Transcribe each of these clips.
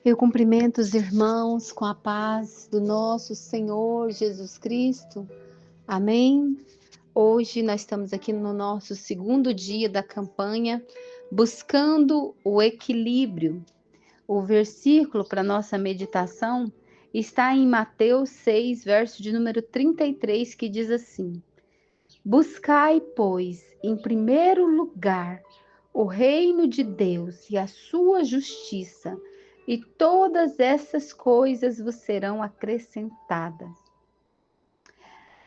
Eu cumprimento os irmãos com a paz do nosso Senhor Jesus Cristo. Amém? Hoje nós estamos aqui no nosso segundo dia da campanha, buscando o equilíbrio. O versículo para nossa meditação está em Mateus 6, verso de número 33, que diz assim: Buscai, pois, em primeiro lugar o reino de Deus e a sua justiça, e todas essas coisas vos serão acrescentadas.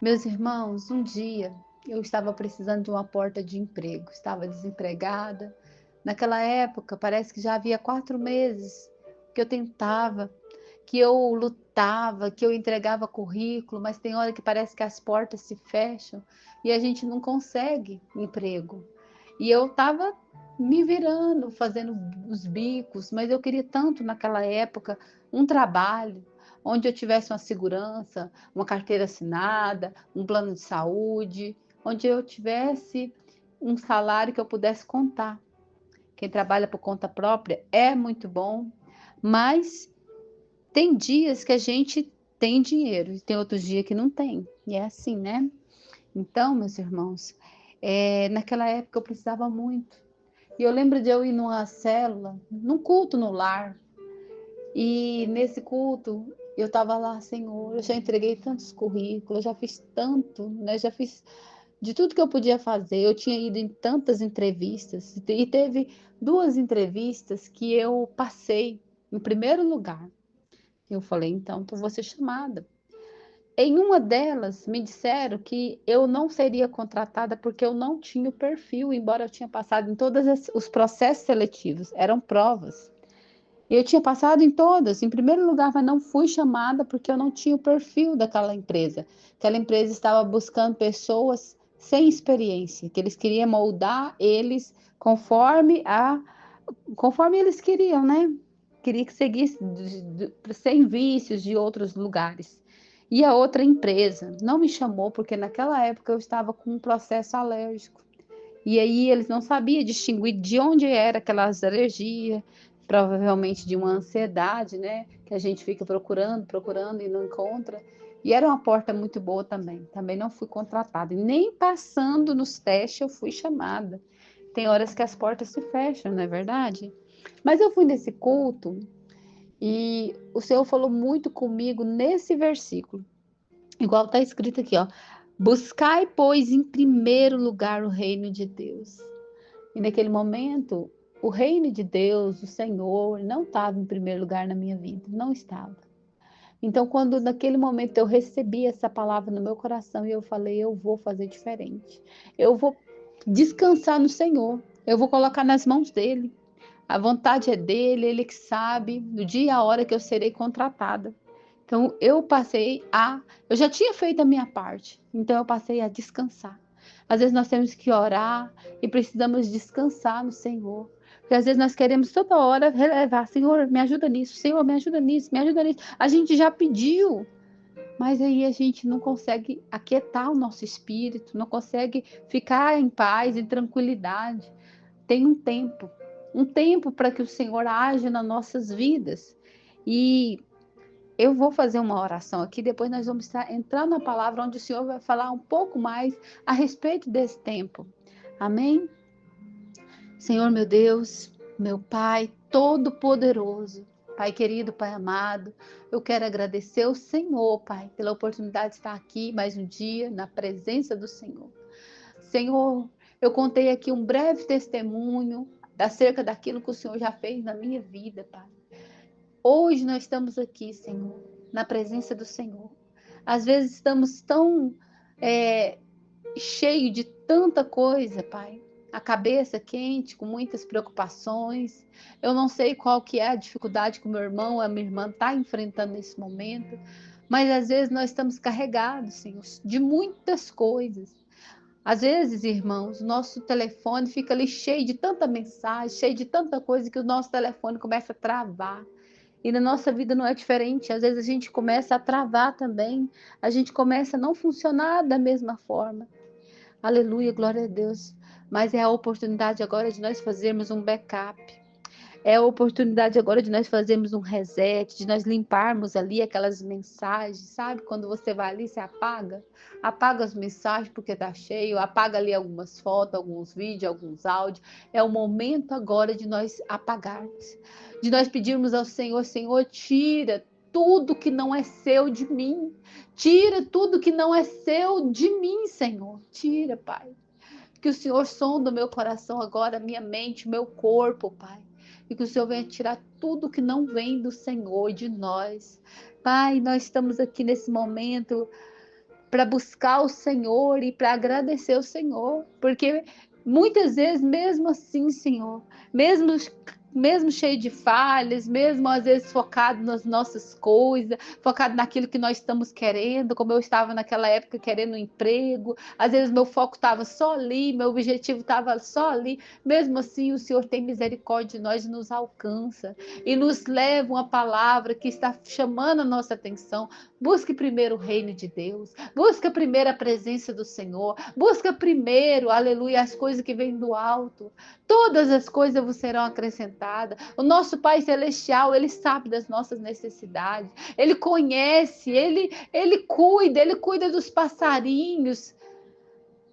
Meus irmãos, um dia eu estava precisando de uma porta de emprego, estava desempregada. Naquela época, parece que já havia 4 meses que eu tentava, que eu lutava, que eu entregava currículo, mas tem hora que parece que as portas se fecham e a gente não consegue emprego. E eu estava me virando, fazendo os bicos, mas eu queria tanto naquela época um trabalho onde eu tivesse uma segurança, uma carteira assinada, um plano de saúde, onde eu tivesse um salário que eu pudesse contar. Quem trabalha por conta própria é muito bom, mas tem dias que a gente tem dinheiro e tem outros dias que não tem. E é assim, né? Então, meus irmãos, naquela época eu precisava muito. E eu lembro de eu ir numa célula, num culto no lar. E nesse culto eu estava lá, Senhor, eu já entreguei tantos currículos, eu já fiz tanto, né? Já fiz de tudo que eu podia fazer. Eu tinha ido em tantas entrevistas e teve 2 entrevistas que eu passei em primeiro lugar. Eu falei, então, eu vou ser chamada. Em uma delas, me disseram que eu não seria contratada porque eu não tinha o perfil, embora eu tinha passado em todos os processos seletivos, eram provas. Eu tinha passado em todas, em primeiro lugar, mas não fui chamada porque eu não tinha o perfil daquela empresa. Aquela empresa estava buscando pessoas sem experiência, que eles queriam moldar eles conforme eles queriam, né? Queria que seguisse sem vícios de outros lugares. E a outra empresa não me chamou porque naquela época eu estava com um processo alérgico. E aí eles não sabiam distinguir de onde era aquelas alergias, provavelmente de uma ansiedade, né? Que a gente fica procurando, procurando e não encontra. E era uma porta muito boa também. Também não fui contratada. E nem passando nos testes eu fui chamada. Tem horas que as portas se fecham, não é verdade? Mas eu fui nesse culto e o Senhor falou muito comigo nesse versículo. Igual está escrito aqui, ó. Buscai, pois, em primeiro lugar o reino de Deus. E naquele momento, o reino de Deus, o Senhor, não estava em primeiro lugar na minha vida, não estava. Então, quando naquele momento eu recebi essa palavra no meu coração e eu falei, eu vou fazer diferente. Eu vou descansar no Senhor. Eu vou colocar nas mãos dele. A vontade é dele, ele que sabe no dia e a hora que eu serei contratada. Então, eu já tinha feito a minha parte, então eu passei a descansar. Às vezes nós temos que orar e precisamos descansar no Senhor. Porque às vezes nós queremos toda hora relevar, Senhor, me ajuda nisso, Senhor, me ajuda nisso, me ajuda nisso. A gente já pediu, mas aí a gente não consegue aquietar o nosso espírito, não consegue ficar em paz, em tranquilidade. Tem um tempo para que o Senhor age nas nossas vidas. E eu vou fazer uma oração aqui, depois nós vamos entrar na palavra onde o Senhor vai falar um pouco mais a respeito desse tempo. Amém? Senhor meu Deus, meu Pai todo-poderoso, Pai querido, Pai amado, eu quero agradecer ao Senhor, Pai, pela oportunidade de estar aqui mais um dia na presença do Senhor. Senhor, eu contei aqui um breve testemunho acerca daquilo que o Senhor já fez na minha vida, Pai. Hoje nós estamos aqui, Senhor, na presença do Senhor. Às vezes estamos tão cheio de tanta coisa, Pai. A cabeça quente, com muitas preocupações. Eu não sei qual que é a dificuldade que o meu irmão ou a minha irmã está enfrentando nesse momento, mas às vezes nós estamos carregados, Senhor, de muitas coisas. Às vezes, irmãos, o nosso telefone fica ali cheio de tanta mensagem, cheio de tanta coisa que o nosso telefone começa a travar. E na nossa vida não é diferente. Às vezes a gente começa a travar também, a gente começa a não funcionar da mesma forma. Aleluia, glória a Deus. Mas é a oportunidade agora de nós fazermos um backup. É a oportunidade agora de nós fazermos um reset, de nós limparmos ali aquelas mensagens, sabe? Quando você vai ali, você apaga as mensagens porque tá cheio, apaga ali algumas fotos, alguns vídeos, alguns áudios. É o momento agora de nós apagarmos, de nós pedirmos ao Senhor, Senhor, tira tudo que não é seu de mim. Tira tudo que não é seu de mim, Senhor. Tira, Pai. Que o Senhor sonda o meu coração agora, minha mente, meu corpo, Pai. E que o Senhor venha tirar tudo que não vem do Senhor, de nós. Pai, nós estamos aqui nesse momento para buscar o Senhor e para agradecer o Senhor, porque muitas vezes, mesmo assim, Senhor, mesmo cheio de falhas, mesmo às vezes focado nas nossas coisas, focado naquilo que nós estamos querendo, como eu estava naquela época querendo um emprego, às vezes meu foco estava só ali, meu objetivo estava só ali, mesmo assim o Senhor tem misericórdia de nós e nos alcança e nos leva uma palavra que está chamando a nossa atenção. Busque primeiro o reino de Deus, busca primeiro a presença do Senhor, busca primeiro, aleluia, as coisas que vêm do alto. Todas as coisas vos serão acrescentadas. O nosso Pai Celestial, Ele sabe das nossas necessidades, Ele conhece, Ele cuida dos passarinhos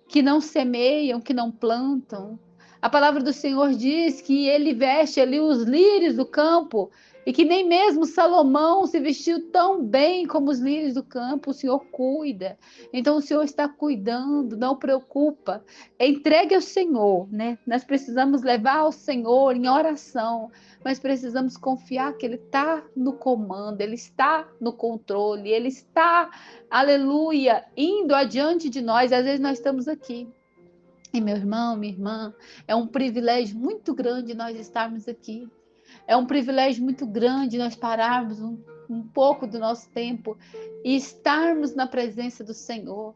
que não semeiam, que não plantam. A palavra do Senhor diz que Ele veste ali os lírios do campo e que nem mesmo Salomão se vestiu tão bem como os lírios do campo. O Senhor cuida. Então o Senhor está cuidando, não preocupa. Entregue ao Senhor, né? Nós precisamos levar ao Senhor em oração, mas precisamos confiar que Ele está no comando, Ele está no controle, Ele está, aleluia, indo adiante de nós. Às vezes nós estamos aqui. E meu irmão, minha irmã, é um privilégio muito grande nós estarmos aqui. É um privilégio muito grande nós pararmos um pouco do nosso tempo e estarmos na presença do Senhor.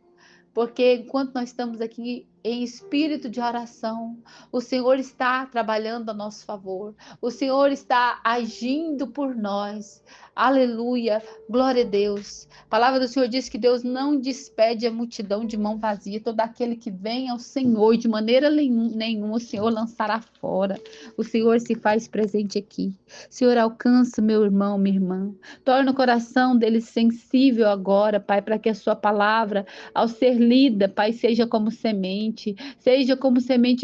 Porque enquanto nós estamos aqui em espírito de oração, o Senhor está trabalhando a nosso favor. O Senhor está agindo por nós. Aleluia, glória a Deus. A palavra do Senhor diz que Deus não despede a multidão de mão vazia. Todo aquele que vem ao Senhor, de maneira nenhuma, o Senhor lançará fora. O Senhor se faz presente aqui. O Senhor alcança meu irmão, minha irmã. Torna o coração dele sensível agora, Pai, para que a sua palavra, ao ser lida, Pai, seja como semente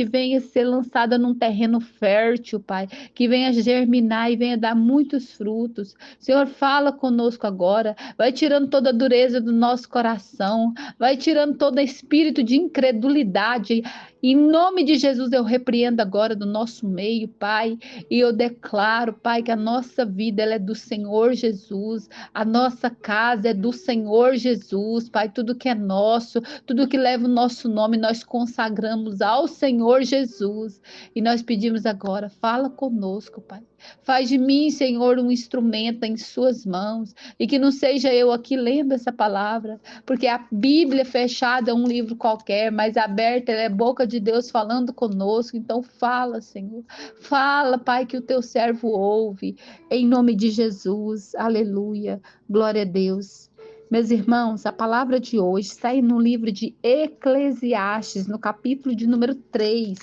venha ser lançada num terreno fértil, Pai, que venha germinar e venha dar muitos frutos. Senhor, fala conosco agora, vai tirando toda a dureza do nosso coração, vai tirando todo espírito de incredulidade. Em nome de Jesus, eu repreendo agora do nosso meio, Pai, e eu declaro, Pai, que a nossa vida ela é do Senhor Jesus, a nossa casa é do Senhor Jesus, Pai, tudo que é nosso, tudo que leva o nosso nome, nós consagramos ao Senhor Jesus. E nós pedimos agora, fala conosco, Pai. Faz de mim, Senhor, um instrumento em suas mãos. E que não seja eu aqui lendo essa palavra, porque a Bíblia fechada é um livro qualquer, mas aberta ela é a boca de Deus falando conosco. Então fala, Senhor. Fala, Pai, que o teu servo ouve. Em nome de Jesus. Aleluia. Glória a Deus. Meus irmãos, a palavra de hoje sai no livro de Eclesiastes, no capítulo de número 3.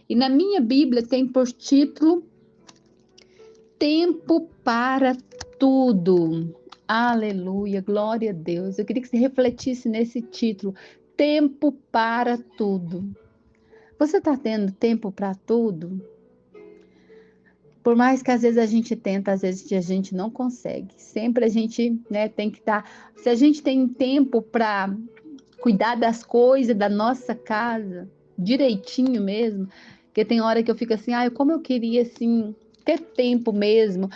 E na minha Bíblia tem por título Tempo para tudo. Aleluia, glória a Deus. Eu queria que você refletisse nesse título, Tempo para tudo. Você está tendo tempo para tudo? Por mais que às vezes a gente tenta, às vezes a gente não consegue. Sempre a gente, né, tem que estar. Se a gente tem tempo para cuidar das coisas da nossa casa, direitinho mesmo, porque tem hora que eu fico assim, como eu queria assim ter tempo mesmo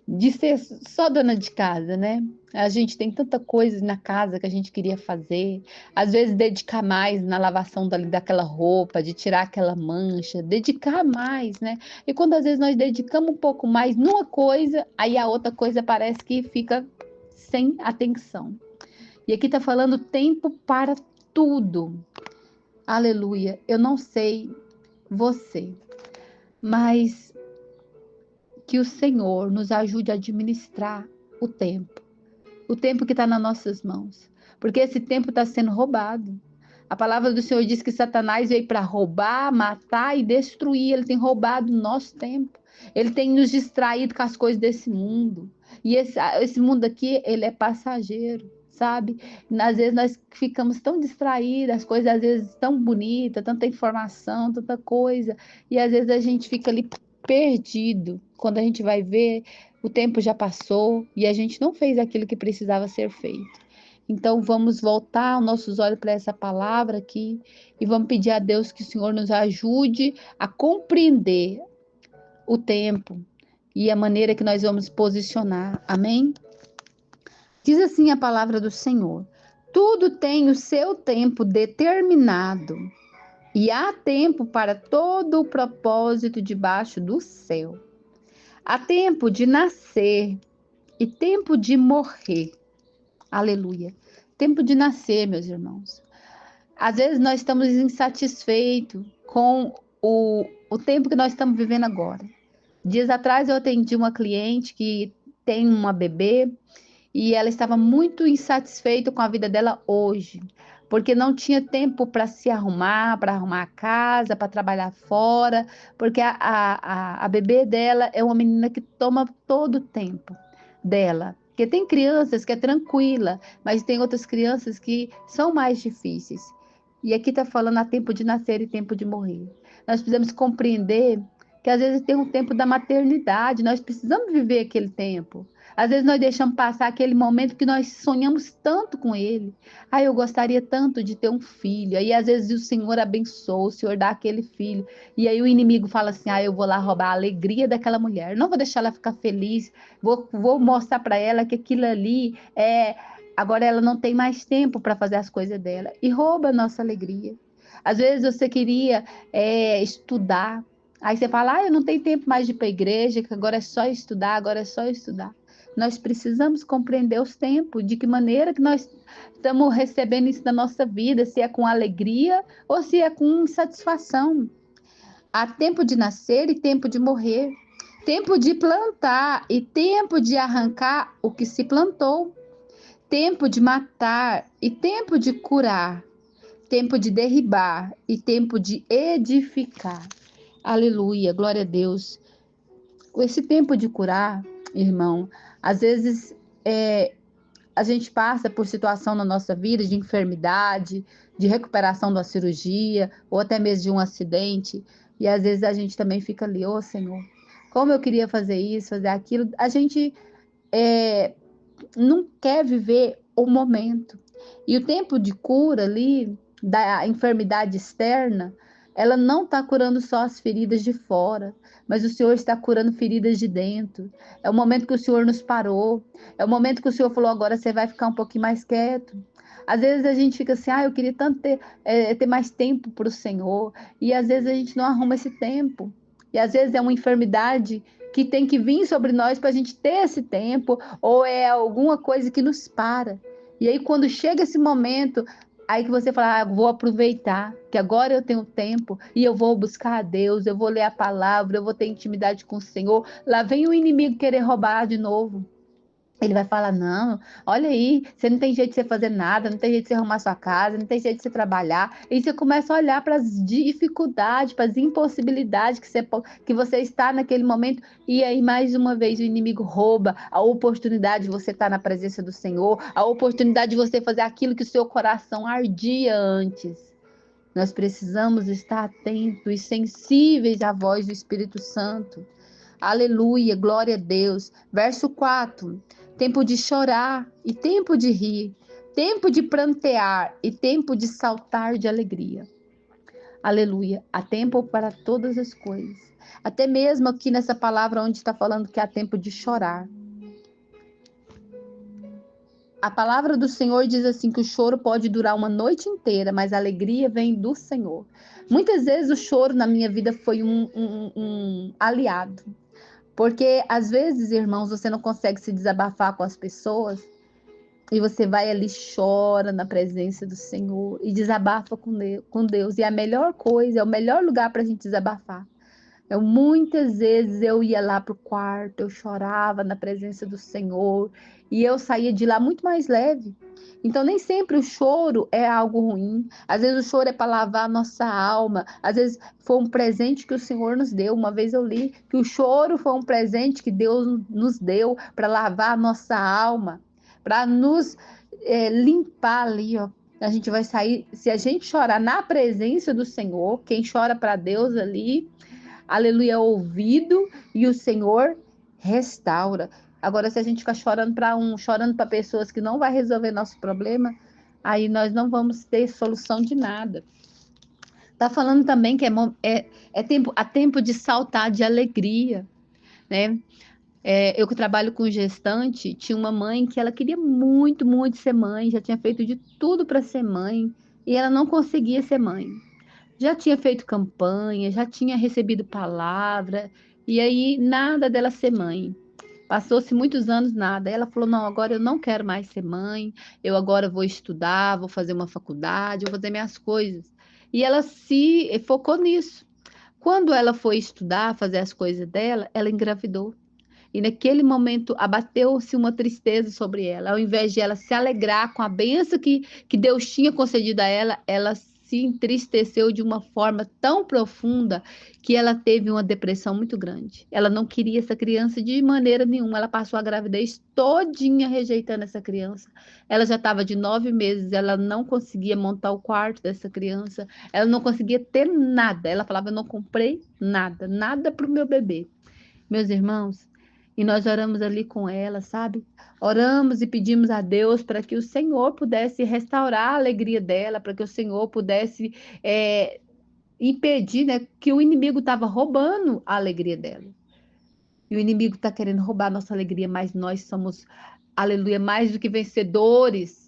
de ser só dona de casa, né? A gente tem tanta coisa na casa que a gente queria fazer, às vezes dedicar mais na lavação daquela roupa, de tirar aquela mancha, dedicar mais, né? E quando às vezes nós dedicamos um pouco mais numa coisa, aí a outra coisa parece que fica sem atenção. E aqui está falando tempo para tudo. Aleluia. Eu não sei você, mas que o Senhor nos ajude a administrar o tempo que está nas nossas mãos, porque esse tempo está sendo roubado. A palavra do Senhor diz que Satanás veio para roubar, matar e destruir. Ele tem roubado o nosso tempo. Ele tem nos distraído com as coisas desse mundo. E esse mundo aqui, ele é passageiro, sabe? Às vezes nós ficamos tão distraídos, as coisas às vezes tão bonitas, tanta informação, tanta coisa, e às vezes a gente fica ali perdido. Quando a gente vai ver, o tempo já passou e a gente não fez aquilo que precisava ser feito. Então vamos voltar os nossos olhos para essa palavra aqui e vamos pedir a Deus que o Senhor nos ajude a compreender o tempo e a maneira que nós vamos posicionar. Amém? Diz assim a palavra do Senhor: tudo tem o seu tempo determinado e há tempo para todo o propósito debaixo do céu. Há tempo de nascer e tempo de morrer. Aleluia. Tempo de nascer, meus irmãos. Às vezes nós estamos insatisfeitos com o tempo que nós estamos vivendo agora. Dias atrás eu atendi uma cliente que tem uma bebê e ela estava muito insatisfeita com a vida dela hoje, porque não tinha tempo para se arrumar, para arrumar a casa, para trabalhar fora, porque a bebê dela é uma menina que toma todo o tempo dela. Porque tem crianças que é tranquila, mas tem outras crianças que são mais difíceis. E aqui está falando há tempo de nascer e tempo de morrer. Nós precisamos compreender que às vezes tem um tempo da maternidade, nós precisamos viver aquele tempo. Às vezes nós deixamos passar aquele momento que nós sonhamos tanto com ele. Ah, eu gostaria tanto de ter um filho. Aí às vezes o Senhor abençoa, o Senhor dá aquele filho. E aí o inimigo fala assim, ah, eu vou lá roubar a alegria daquela mulher. Não vou deixar ela ficar feliz. Vou mostrar para ela que aquilo ali é... Agora ela não tem mais tempo para fazer as coisas dela. E rouba a nossa alegria. Às vezes você queria estudar. Aí você fala, ah, eu não tenho tempo mais de ir para a igreja, que agora é só estudar, agora é só estudar. Nós precisamos compreender os tempos, de que maneira que nós estamos recebendo isso na nossa vida, se é com alegria ou se é com insatisfação. Há tempo de nascer e tempo de morrer, tempo de plantar e tempo de arrancar o que se plantou, tempo de matar e tempo de curar, tempo de derribar e tempo de edificar. Aleluia, glória a Deus. Esse tempo de curar, irmão, às vezes a gente passa por situação na nossa vida de enfermidade, de recuperação da cirurgia, ou até mesmo de um acidente, e às vezes a gente também fica ali, ô Senhor, como eu queria fazer isso, fazer aquilo. A gente não quer viver o momento. E o tempo de cura ali, da enfermidade externa, ela não está curando só as feridas de fora, mas o Senhor está curando feridas de dentro. É o momento que o Senhor nos parou, é o momento que o Senhor falou, agora você vai ficar um pouquinho mais quieto. Às vezes a gente fica assim, ah, eu queria tanto ter mais tempo para o Senhor, e às vezes a gente não arruma esse tempo. E às vezes é uma enfermidade que tem que vir sobre nós para a gente ter esse tempo, ou é alguma coisa que nos para. E aí, quando chega esse momento, aí que você fala, ah, vou aproveitar, que agora eu tenho tempo e eu vou buscar a Deus, eu vou ler a palavra, eu vou ter intimidade com o Senhor. Lá vem o inimigo querer roubar de novo. Ele vai falar, não, olha aí, você não tem jeito de você fazer nada, não tem jeito de você arrumar sua casa, não tem jeito de você trabalhar. E você começa a olhar para as dificuldades, para as impossibilidades que você está naquele momento. E aí, mais uma vez, o inimigo rouba a oportunidade de você estar na presença do Senhor, a oportunidade de você fazer aquilo que o seu coração ardia antes. Nós precisamos estar atentos e sensíveis à voz do Espírito Santo. Aleluia, glória a Deus. Verso 4. Tempo de chorar e tempo de rir, tempo de prantear e tempo de saltar de alegria. Aleluia, há tempo para todas as coisas. Até mesmo aqui nessa palavra onde está falando que há tempo de chorar. A palavra do Senhor diz assim que o choro pode durar uma noite inteira, mas a alegria vem do Senhor. Muitas vezes o choro na minha vida foi um aliado. Porque às vezes, irmãos, você não consegue se desabafar com as pessoas e você vai ali, chora na presença do Senhor e desabafa com Deus. E a melhor coisa, é o melhor lugar para a gente desabafar. Muitas vezes eu ia lá para o quarto, eu chorava na presença do Senhor e eu saía de lá muito mais leve. Então, nem sempre o choro é algo ruim. Às vezes o choro é para lavar a nossa alma. Às vezes foi um presente que o Senhor nos deu. Uma vez eu li que o choro foi um presente que Deus nos deu para lavar a nossa alma, para nos limpar ali, ó. A gente vai sair, se a gente chorar na presença do Senhor, quem chora para Deus ali, aleluia, ouvido, e o Senhor restaura. Agora, se a gente ficar chorando para pessoas que não vai resolver nosso problema, aí nós não vamos ter solução de nada. Tá falando também que há tempo de saltar de alegria, né? Eu que trabalho com gestante, tinha uma mãe que ela queria muito, muito ser mãe, já tinha feito de tudo para ser mãe, e ela não conseguia ser mãe. Já tinha feito campanha, já tinha recebido palavra, e aí nada dela ser mãe. Passou-se muitos anos, nada. Ela falou: não, agora eu não quero mais ser mãe, eu agora vou estudar, vou fazer uma faculdade, vou fazer minhas coisas. E ela se focou nisso. Quando ela foi estudar, fazer as coisas dela, ela engravidou. E naquele momento abateu-se uma tristeza sobre ela. Ao invés de ela se alegrar com a benção que Deus tinha concedido a ela, ela se entristeceu de uma forma tão profunda que ela teve uma depressão muito grande. Ela não queria essa criança de maneira nenhuma. Ela passou a gravidez todinha rejeitando essa criança. Ela já estava de 9 meses, ela não conseguia montar o quarto dessa criança. Ela não conseguia ter nada. Ela falava: eu não comprei nada, nada para o meu bebê. Meus irmãos, e nós oramos ali com ela, sabe? Oramos e pedimos a Deus para que o Senhor pudesse restaurar a alegria dela, para que o Senhor pudesse impedir, né, que o inimigo estava roubando a alegria dela. E o inimigo está querendo roubar a nossa alegria, mas nós somos, aleluia, mais do que vencedores.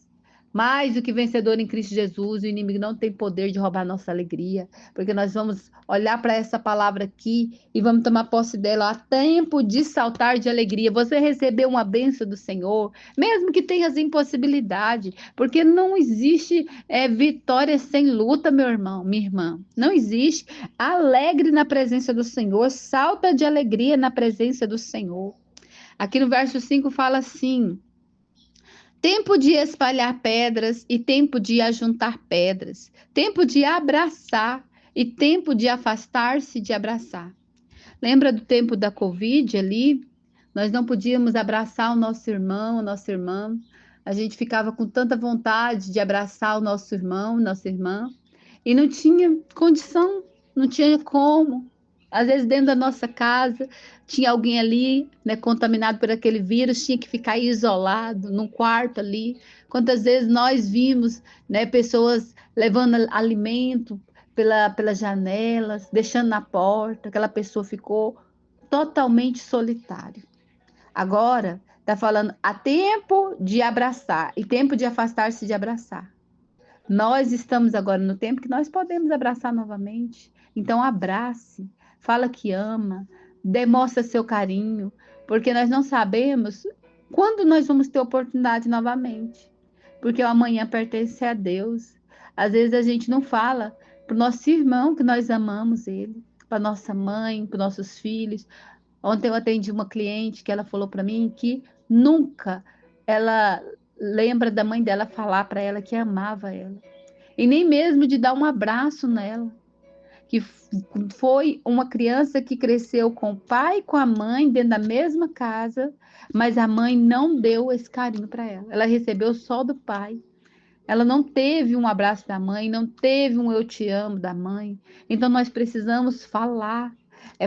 Mais do que vencedor em Cristo Jesus, o inimigo não tem poder de roubar a nossa alegria, porque nós vamos olhar para essa palavra aqui e vamos tomar posse dela. Há tempo de saltar de alegria. Você recebeu uma bênção do Senhor, mesmo que tenha as impossibilidades, porque não existe vitória sem luta, meu irmão, minha irmã. Não existe. Alegre na presença do Senhor, salta de alegria na presença do Senhor. Aqui no verso 5 fala assim: tempo de espalhar pedras e tempo de ajuntar pedras, tempo de abraçar e tempo de afastar-se de abraçar. Lembra do tempo da Covid ali? Nós não podíamos abraçar o nosso irmão, nossa irmã. A gente ficava com tanta vontade de abraçar o nosso irmão, nossa irmã, e não tinha condição, não tinha como. Às vezes, dentro da nossa casa, tinha alguém ali, né, contaminado por aquele vírus, tinha que ficar isolado, num quarto ali. Quantas vezes nós vimos, né, pessoas levando alimento pelas janelas, deixando na porta, aquela pessoa ficou totalmente solitária. Agora, está falando há tempo de abraçar e tempo de afastar-se de abraçar. Nós estamos agora no tempo que nós podemos abraçar novamente. Então, abrace, fala que ama, demonstra seu carinho, porque nós não sabemos quando nós vamos ter oportunidade novamente. Porque o amanhã pertence a Deus. Às vezes a gente não fala para o nosso irmão que nós amamos ele, para nossa mãe, para nossos filhos. Ontem eu atendi uma cliente que ela falou para mim que nunca ela lembra da mãe dela falar para ela que amava ela. E nem mesmo de dar um abraço nela. Que foi uma criança que cresceu com o pai e com a mãe dentro da mesma casa, mas a mãe não deu esse carinho para ela. Ela recebeu só do pai. Ela não teve um abraço da mãe, não teve um eu te amo da mãe. Então nós precisamos falar,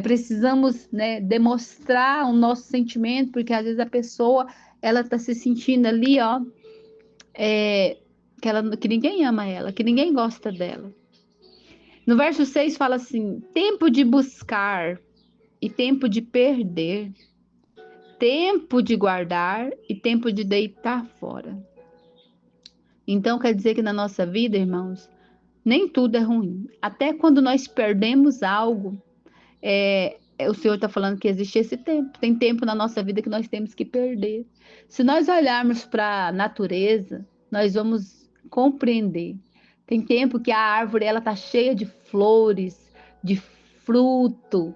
precisamos, né, demonstrar o nosso sentimento, porque às vezes a pessoa ela está se sentindo ali, ó, que ninguém ama ela, que ninguém gosta dela. No verso 6 fala assim: tempo de buscar e tempo de perder, tempo de guardar e tempo de deitar fora. Então quer dizer que na nossa vida, irmãos, nem tudo é ruim. Até quando nós perdemos algo, o Senhor está falando que existe esse tempo. Tem tempo na nossa vida que nós temos que perder. Se nós olharmos para a natureza, nós vamos compreender. Tem tempo que a árvore ela está cheia de flores, de fruto,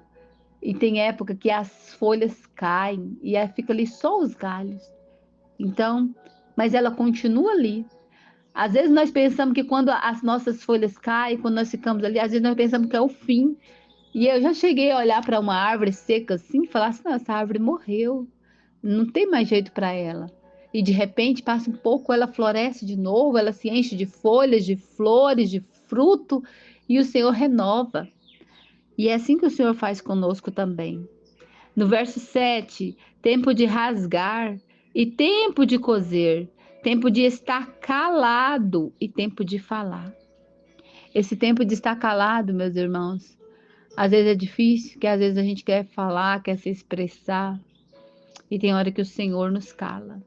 E tem época que as folhas caem e aí fica ali só os galhos. Então, mas ela continua ali. Às vezes nós pensamos que quando as nossas folhas caem, quando nós ficamos ali, às vezes nós pensamos que é o fim. E eu já cheguei a olhar para uma árvore seca assim e falar assim: não, essa árvore morreu, não tem mais jeito para ela. E de repente passa um pouco, ela floresce de novo, ela se enche de folhas, de flores, de fruto, e o Senhor renova. E é assim que o Senhor faz conosco também. No verso 7, tempo de rasgar e tempo de coser, tempo de estar calado e tempo de falar. Esse tempo de estar calado, meus irmãos, às vezes é difícil, que às vezes a gente quer falar, quer se expressar, e tem hora que o Senhor nos cala,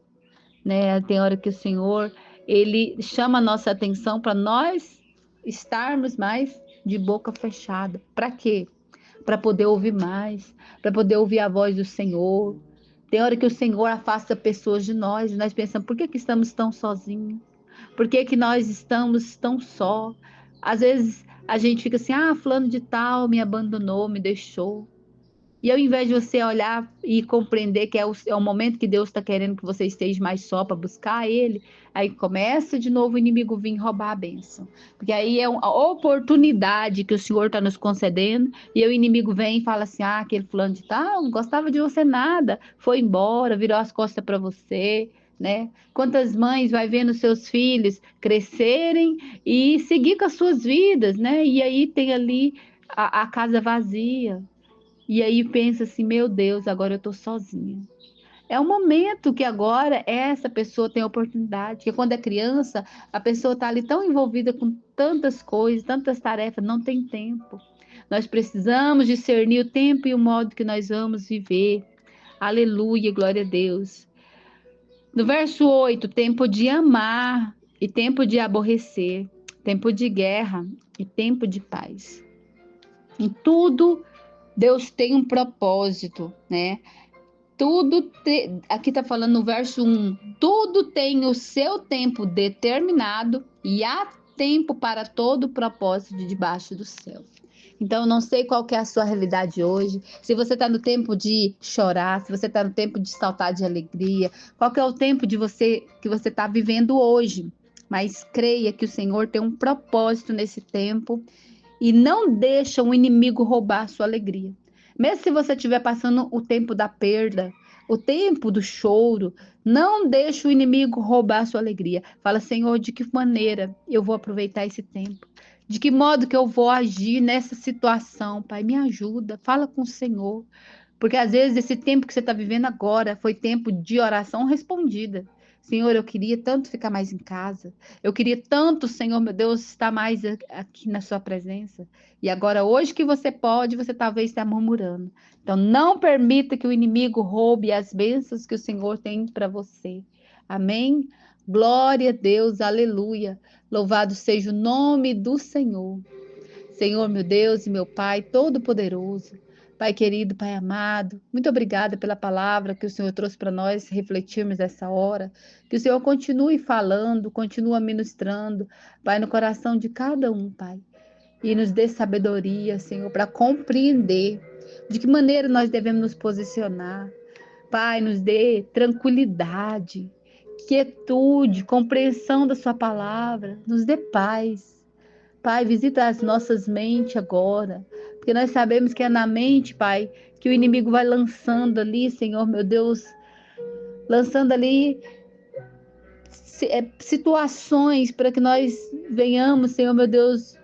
né? Tem hora que o Senhor, ele chama a nossa atenção para nós estarmos mais de boca fechada. Para quê? Para poder ouvir mais, para poder ouvir a voz do Senhor. Tem hora que o Senhor afasta pessoas de nós e nós pensamos, por que que estamos tão sozinhos? Por que que nós estamos tão só? Às vezes a gente fica assim, ah, fulano de tal me abandonou, me deixou. E ao invés de você olhar e compreender que é o momento que Deus está querendo que você esteja mais só para buscar Ele, aí começa de novo o inimigo vir roubar a bênção. Porque aí é uma oportunidade que o Senhor está nos concedendo, e o inimigo vem e fala assim: ah, aquele fulano de tal não gostava de você nada, foi embora, virou as costas para você. Né? Quantas mães vai vendo seus filhos crescerem e seguir com as suas vidas, né? E aí tem ali a casa vazia. E aí pensa assim, meu Deus, agora eu tô sozinha. É um momento que agora essa pessoa tem a oportunidade, que quando é criança, a pessoa está ali tão envolvida com tantas coisas, tantas tarefas, não tem tempo. Nós precisamos discernir o tempo e o modo que nós vamos viver. Aleluia, glória a Deus. No verso 8, tempo de amar e tempo de aborrecer, tempo de guerra e tempo de paz. Em tudo Deus tem um propósito, né? Aqui está falando no verso 1, tudo tem o seu tempo determinado e há tempo para todo o propósito debaixo do céu. Então, eu não sei qual que é a sua realidade hoje, se você está no tempo de chorar, se você está no tempo de saltar de alegria, qual que é o tempo de você que você está vivendo hoje. Mas creia que o Senhor tem um propósito nesse tempo e não deixa o inimigo roubar a sua alegria. Mesmo se você estiver passando o tempo da perda, o tempo do choro, não deixa o inimigo roubar a sua alegria. Fala, Senhor, de que maneira eu vou aproveitar esse tempo? De que modo que eu vou agir nessa situação, Pai? Me ajuda, fala com o Senhor. Porque às vezes esse tempo que você está vivendo agora foi tempo de oração respondida. Senhor, eu queria tanto ficar mais em casa. Eu queria tanto, Senhor, meu Deus, estar mais aqui na sua presença. E agora, hoje que você pode, você talvez esteja murmurando. Então, não permita que o inimigo roube as bênçãos que o Senhor tem para você. Amém? Glória a Deus, aleluia. Louvado seja o nome do Senhor. Senhor, meu Deus e meu Pai, todo-poderoso. Pai querido, Pai amado, muito obrigada pela palavra que o Senhor trouxe para nós refletirmos essa hora. Que o Senhor continue falando, continue ministrando, Pai, no coração de cada um, Pai. E nos dê sabedoria, Senhor, para compreender de que maneira nós devemos nos posicionar. Pai, nos dê tranquilidade, quietude, compreensão da Sua palavra, nos dê paz. Pai, visita as nossas mentes agora, porque nós sabemos que é na mente, Pai, que o inimigo vai lançando ali, Senhor, meu Deus, lançando ali situações para que nós venhamos, Senhor, meu Deus,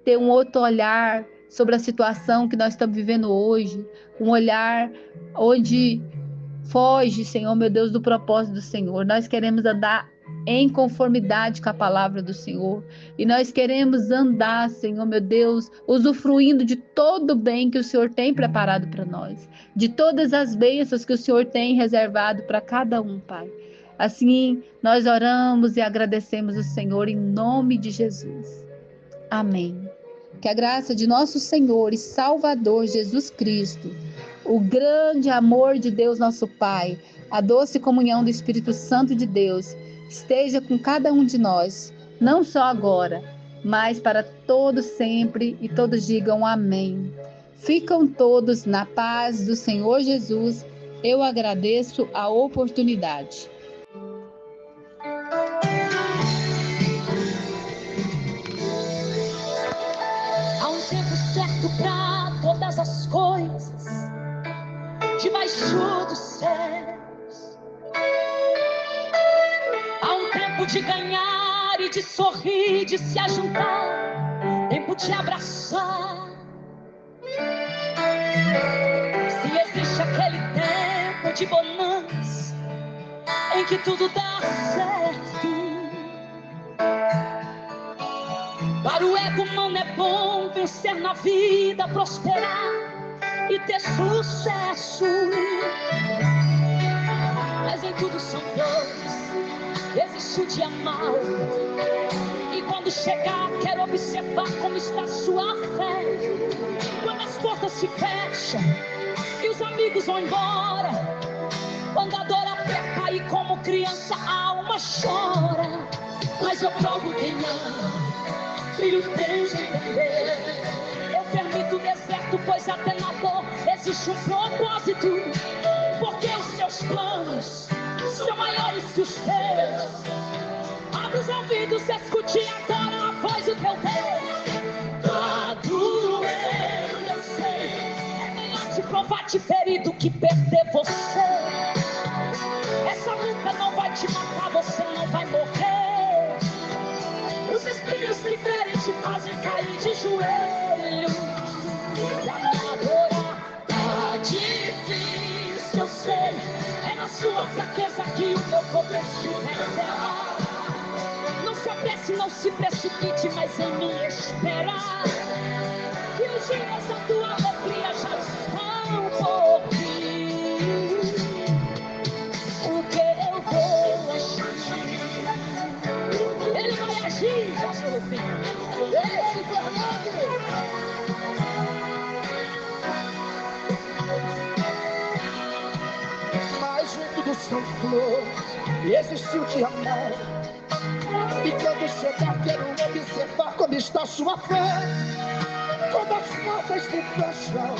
ter um outro olhar sobre a situação que nós estamos vivendo hoje, um olhar onde foge, Senhor, meu Deus, do propósito do Senhor. Nós queremos andar em conformidade com a palavra do Senhor. E nós queremos andar, Senhor, meu Deus, usufruindo de todo o bem que o Senhor tem preparado para nós, de todas as bênçãos que o Senhor tem reservado para cada um, Pai. Assim, nós oramos e agradecemos o Senhor em nome de Jesus. Amém. Que a graça de nosso Senhor e Salvador Jesus Cristo, o grande amor de Deus nosso Pai, a doce comunhão do Espírito Santo de Deus, esteja com cada um de nós, não só agora, mas para todos sempre, e todos digam amém. Ficam todos na paz do Senhor Jesus. Eu agradeço a oportunidade. Há um tempo certo para todas as coisas, debaixo dos céus. Há um tempo de ganhar e de sorrir, de se ajuntar, tempo de abraçar. Se existe aquele tempo de bonança, em que tudo dá certo, para o ego humano é bom vencer na vida, prosperar e ter sucesso. Mas em tudo são flores, existe o dia mau. E quando chegar, quero observar como está sua fé. Quando as portas se fecham e os amigos vão embora, quando a dor aperta e como criança a alma chora. Mas eu provo quem ama, filho tem de entender. Eu permito o deserto, pois até na dor existe um propósito. Porque os seus planos são maiores que os teus. Abre os ouvidos, escute agora a voz do teu Deus. Tá doendo, eu sei. É melhor te provar te ferir do que perder você. Essa luta não vai te matar, você não vai morrer. Os espinhos que ferem te fazem cair de joelhos. Pra me adorar tá difícil, eu sei. É na sua fraqueza que o meu poder se revela. Não se apresse, não se precipite, mas em mim espera. Que os dias da tua alegria já estão por vir. Porque eu vou agir. Ele vai agir, pastor Filho. Ei, Fernando! Mas junto do São Flores existe o dia mau. E quando chegar, quero observar como está sua fé. Quando as portas se fecham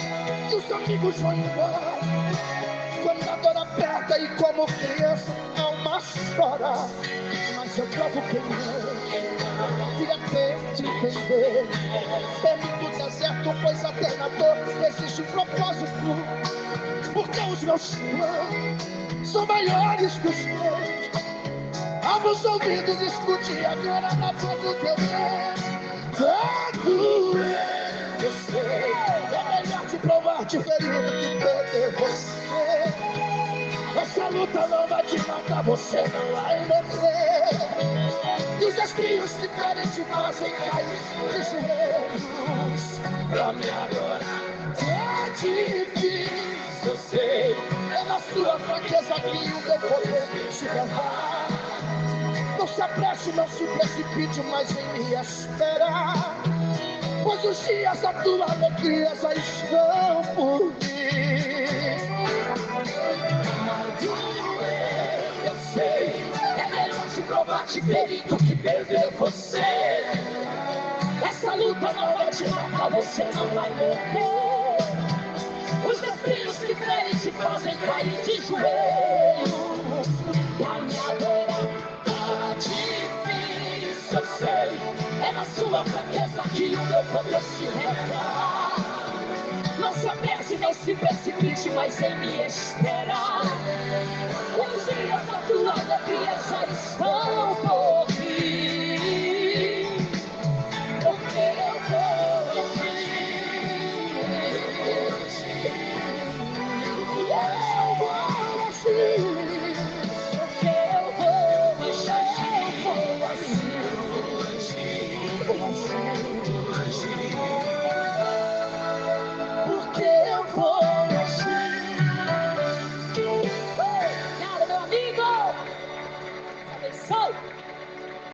e os amigos vão embora, quando a dor aperta e como criança a alma chora. Mas eu provo quem é, filha tem de entender. Permito o deserto, pois até na dor existe um propósito. Porque os meus planos são maiores que os teus. Abra os ouvidos, escute agora na voz do teu Deus. Tá doendo, eu sei. É melhor te provar te ferir do que perder você. Essa luta não vai te matar, você não vai morrer. E os espinhos que querem te fazem cair de joelhos. Pra me adorar é difícil, eu sei. É na sua fraqueza que o meu poder se revela. Não se apresse, não se precipite, mas em me esperar. Pois os dias da tua alegria já estão por vir. Eu sei, é melhor te provar te ferir do que perder você. Essa luta não vai te matar, você não vai morrer. Os espinhos que ferem te fazem cair de joelhos. Pra me adorar tá difícil, eu sei. É na sua fraqueza que o meu poder se revela. Não se apresse, não se precipite, mas em me esperar. Os dias da tua alegria já estão por vir. Porque eu vou agir. Eu vou agir. Porque eu vou agir. Eu vou agir. Porque eu vou agir. Obrigado, meu amigo. Abençoe.